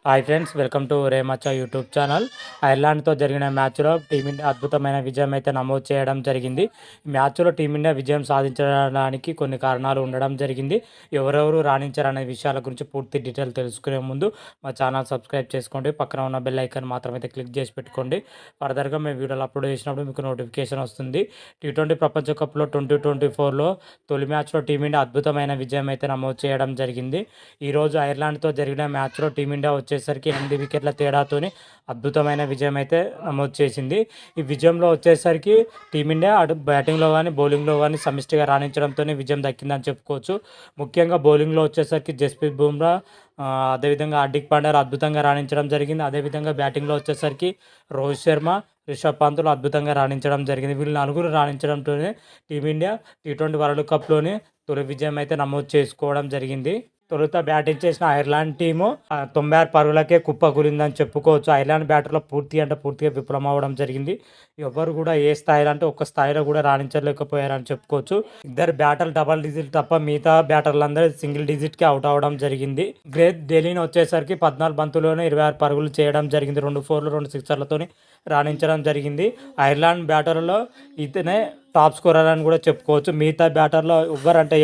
Hi friends, welcome to Remaccha YouTube channel. ఐర్లాండ్తో జరిగిన మ్యాచ్లో టీమిండియా అద్భుతమైన విజయం అయితే నమోదు చేయడం జరిగింది. ఈ మ్యాచ్లో టీమిండియా విజయం సాధించడానికి కొన్ని కారణాలు ఉండడం జరిగింది. ఎవరెవరు రాణించారనే విషయాల గురించి పూర్తి డీటెయిల్ తెలుసుకునే ముందు మా ఛానల్ సబ్స్క్రైబ్ చేసుకోండి. పక్కన ఉన్న బెల్ ఐకాన్ మాత్రం అయితే క్లిక్ చేసి పెట్టుకోండి. ఫర్దర్గా మేము వీడియోలు అప్లోడ్ చేసినప్పుడు మీకు నోటిఫికేషన్ వస్తుంది. T20 ప్రపంచ కప్లో 2024లో తొలి మ్యాచ్లో టీమిండియా అద్భుతమైన విజయం అయితే నమోదు చేయడం జరిగింది. ఈరోజు ఐర్లాండ్తో జరిగిన మ్యాచ్లో టీమిండియా వచ్చేసరికి 8 వికెట్ల తేడాతోని అద్భుతమైన విజయం అయితే నమోదు చేసింది. ఈ విజయంలో వచ్చేసరికి టీమిండియా అటు బ్యాటింగ్లో కానీ బౌలింగ్లో కానీ సమిష్టిగా రాణించడంతోనే విజయం దక్కిందని చెప్పుకోవచ్చు. ముఖ్యంగా బౌలింగ్లో వచ్చేసరికి జస్ప్రీత్ బుమ్రా, అదేవిధంగా హార్దిక్ పాండ్యా అద్భుతంగా రాణించడం జరిగింది. అదేవిధంగా బ్యాటింగ్లో వచ్చేసరికి రోహిత్ శర్మ, రిషబ్ పంతులు అద్భుతంగా రాణించడం జరిగింది. వీళ్ళు నలుగురు రాణించడంతోనే టీమిండియా T20 వరల్డ్ కప్లోనే తొలి విజయం అయితే నమోదు చేసుకోవడం జరిగింది. తొలుత బ్యాటింగ్ చేసిన ఐర్లాండ్ టీము 96 పరుగులకే కుప్పకూలిందని చెప్పుకోవచ్చు. ఐర్లాండ్ బ్యాటర్లో పూర్తిగా విఫలమవ్వడం జరిగింది. ఎవరు కూడా ఏ స్థాయిలో అంటే ఒక్క స్థాయిలో కూడా రాణించలేకపోయారని చెప్పుకోవచ్చు. ఇద్దరు బ్యాటర్లు డబల్ డిజిట్ తప్ప మిగతా బ్యాటర్లందరూ సింగిల్ డిజిట్కి అవుట్ అవ్వడం జరిగింది. గ్రేట్ డెలిన్ వచ్చేసరికి 14 బంతుల్లోనే 26 పరుగులు చేయడం జరిగింది. 2 4లు 2 సిక్సర్లతోని రాణించడం జరిగింది. ఐర్లాండ్ బ్యాటర్లో ఇతనే టాప్ స్కోరర్ అని కూడా చెప్పుకోవచ్చు. మిగతా బ్యాటర్లో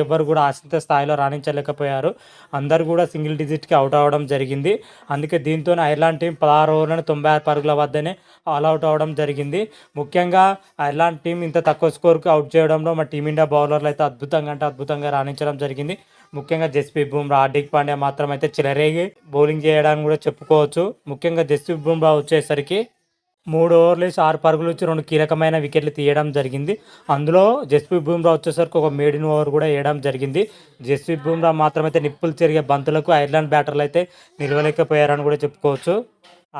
ఎవరు కూడా ఆశిత స్థాయిలో రాణించలేకపోయారు. అందరు కూడా సింగిల్ డిజిట్కి అవుట్ అవ్వడం జరిగింది. అందుకే దీంతో ఐర్లాండ్ టీం 16 ఓవర్లను 96 పరుగుల వద్దనే ఆల్అవుట్ అవ్వడం జరిగింది. ముఖ్యంగా ఐర్లాండ్ టీం ఇంత తక్కువ స్కోర్కి అవుట్ చేయడంలో మా టీమిండియా బౌలర్లు అయితే అద్భుతంగా రాణించడం జరిగింది. ముఖ్యంగా జస్ప్రీత్ బుమ్రా, హార్దిక్ పాండ్యా మాత్రం అయితే చిలరేగి బౌలింగ్ చేయడానికి కూడా చెప్పుకోవచ్చు. ముఖ్యంగా జస్ప్రీత్ బుమ్రా వచ్చేసరికి 3 ఓవర్లు వేసి 6 పరుగులు ఇచ్చి 2 కీలకమైన వికెట్లు తీయడం జరిగింది. అందులో జస్ప్రీత్ బుమ్రా వచ్చేసరికి ఒక మేడిన్ ఓవర్ కూడా వేయడం జరిగింది. జస్ప్రీత్ బుమ్రా మాత్రమైతే నిప్పులు చెరిగే బంతులకు ఐర్లాండ్ బ్యాటర్లు అయితే నిలవలేకపోయారని కూడా చెప్పుకోవచ్చు.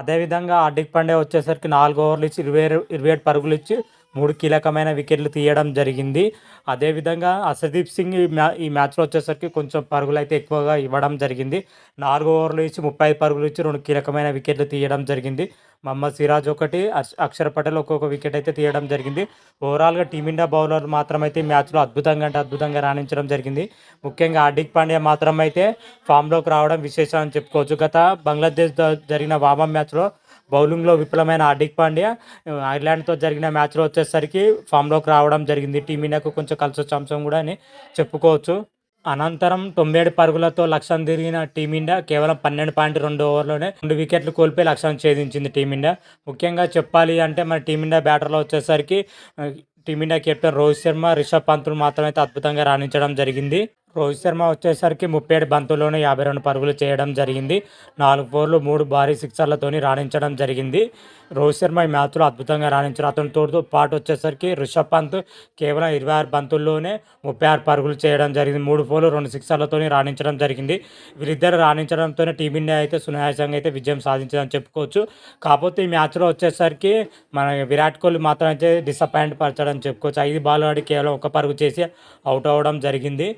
అదేవిధంగా హార్దిక్ పాండ్యా వచ్చేసరికి 4 ఓవర్లు ఇచ్చి 27 పరుగులు ఇచ్చి 3 కీలకమైన వికెట్లు తీయడం జరిగింది. అదేవిధంగా హర్షదీప్ సింగ్ ఈ మ్యాచ్లో వచ్చేసరికి కొంచెం పరుగులు అయితే ఎక్కువగా ఇవ్వడం జరిగింది. 4 ఓవర్లు ఇచ్చి 35 పరుగులు ఇచ్చి 2 కీలకమైన వికెట్లు తీయడం జరిగింది. మహమ్మద్ సిరాజ్ ఒకటి, అక్షర్ పటేల్ ఒక్కొక్క వికెట్ అయితే తీయడం జరిగింది. ఓవరాల్గా టీమిండియా బౌలర్లు మాత్రమైతే ఈ మ్యాచ్లో అద్భుతంగా రాణించడం జరిగింది. ముఖ్యంగా హార్దిక్ పాండ్యా మాత్రమైతే ఫామ్లోకి రావడం విశేషం అని చెప్పుకోవచ్చు. గత బంగ్లాదేశ్ జరిగిన వామప్ మ్యాచ్లో బౌలింగ్లో విఫలమైన హార్దిక్ పాండ్యా ఐర్లాండ్తో జరిగిన మ్యాచ్లో వచ్చేసరికి ఫామ్లోకి రావడం జరిగింది. టీమిండియాకు కొంచెం కలిసి వచ్చే అంశం కూడా అని చెప్పుకోవచ్చు. అనంతరం 97 పరుగులతో లక్ష్యం తిరిగిన టీమిండియా కేవలం 12.2 ఓవర్లోనే 2 వికెట్లు కోల్పోయి లక్ష్యం ఛేదించింది టీమిండియా. ముఖ్యంగా చెప్పాలి అంటే మన టీమిండియా బ్యాటర్లో వచ్చేసరికి టీమిండియా కెప్టెన్ రోహిత్ శర్మ, రిషబ్ పంతులు మాత్రమైతే అద్భుతంగా రాణించడం జరిగింది. రోహిత్ శర్మ వచ్చేసరికి 37 బంతుల్లోనే 52 పరుగులు చేయడం జరిగింది. 4 4లు 3 భారీ సిక్సర్లతోని రాణించడం జరిగింది. రోహిత్ శర్మ ఈ మ్యాచ్లో అద్భుతంగా రాణించారు. అతనితో పాటు వచ్చేసరికి రిషబ్ పంత్ కేవలం 26 బంతుల్లోనే 36 పరుగులు చేయడం జరిగింది. 3 4లు 2 సిక్సర్లతోని రాణించడం జరిగింది. వీరిద్దరు రాణించడంతోనే టీమిండియా అయితే సునాయాసంగా అయితే విజయం సాధించిందని చెప్పుకోవచ్చు. కాకపోతే ఈ మ్యాచ్లో వచ్చేసరికి మన విరాట్ కోహ్లీ మాత్రం అయితే డిసప్పాయింట్ పరచడం చెప్పుకోవచ్చు. 5 బాల్ ఆడి కేవలం 1 పరుగు చేసి అవుట్ అవ్వడం జరిగింది.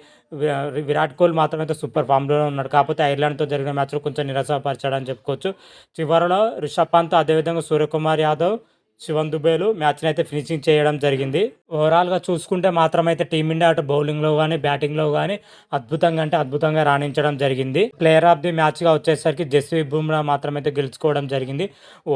విరాట్ కోహ్లీ మాత్రం అయితే సూపర్ ఫామ్లో ఉన్నాడు. కాకపోతే ఐర్లాండ్తో జరిగిన మ్యాచ్లో కొంచెం నిరాశపరిచాడని చెప్పుకోవచ్చు. చివరిలో రిషబ్ పంత్, అదేవిధంగా సూర్యకుమార్ యాదవ్, శివన్ దుబేలు మ్యాచ్ని అయితే ఫినిషింగ్ చేయడం జరిగింది. ఓవరాల్గా చూసుకుంటే మాత్రమైతే టీమిండియా అటు బౌలింగ్లో కానీ బ్యాటింగ్లో కానీ అద్భుతంగా రాణించడం జరిగింది. ప్లేయర్ ఆఫ్ ది మ్యాచ్గా వచ్చేసరికి జస్ప్రీత్ బుమ్రా మాత్రమైతే గెలుచుకోవడం జరిగింది.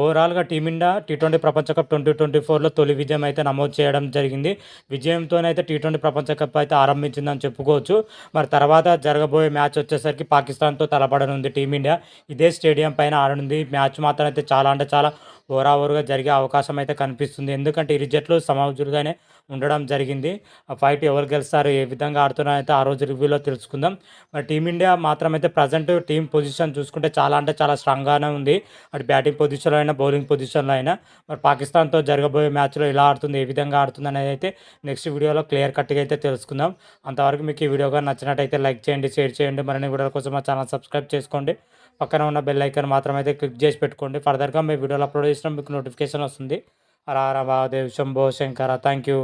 ఓవరాల్గా టీమిండియా T20 ప్రపంచ కప్ 2024లో తొలి విజయం అయితే నమోదు చేయడం జరిగింది. విజయంతోనైతే T20 ప్రపంచ కప్ అయితే ఆరంభించిందని చెప్పుకోవచ్చు. మరి తర్వాత జరగబోయే మ్యాచ్ వచ్చేసరికి పాకిస్తాన్తో తలపడనుంది టీమిండియా. ఇదే స్టేడియం పైన ఆడనుంది. మ్యాచ్ మాత్రం అయితే చాలా ఓవరావర్గా జరిగే అవకాశం అయితే కనిపిస్తుంది. ఎందుకంటే ఇరు జట్లు సమవుజులుగానే ఉండడం జరిగింది. ఆ ఫైట్ ఎవరు గెలుస్తారు, ఏ విధంగా ఆడుతున్నారో అయితే ఆ రోజు రివ్యూలో తెలుసుకుందాం. మరి టీమిండియా మాత్రం అయితే ప్రజెంట్ టీం పొజిషన్ చూసుకుంటే చాలా స్ట్రాంగ్గానే ఉంది. అటు బ్యాటింగ్ పొజిషన్లో అయినా బౌలింగ్ పొజిషన్లో అయినా. మరి పాకిస్తాన్తో జరగబోయే మ్యాచ్లో ఎలా ఆడుతుంది, ఏ విధంగా ఆడుతుంది అనేది అయితే నెక్స్ట్ వీడియోలో క్లియర్ కట్గా అయితే తెలుసుకుందాం. అంతవరకు మీకు ఈ వీడియోగా నచ్చినట్టయితే లైక్ చేయండి, షేర్ చేయండి. మరిన్ని వీడియోల కోసం మా ఛానల్ సబ్స్క్రైబ్ చేసుకోండి. పక్కన ఉన్న బెల్ ఐకాన్ మాత్రం అయితే క్లిక్ చేసి పెట్టుకోండి. ఫర్దర్గా మీ వీడియోలు అప్లోడ్ చేసినా మీకు నోటిఫికేషన్ వస్తుంది. హర హర మహాదేవ్, శంభో శంకర. Thank you.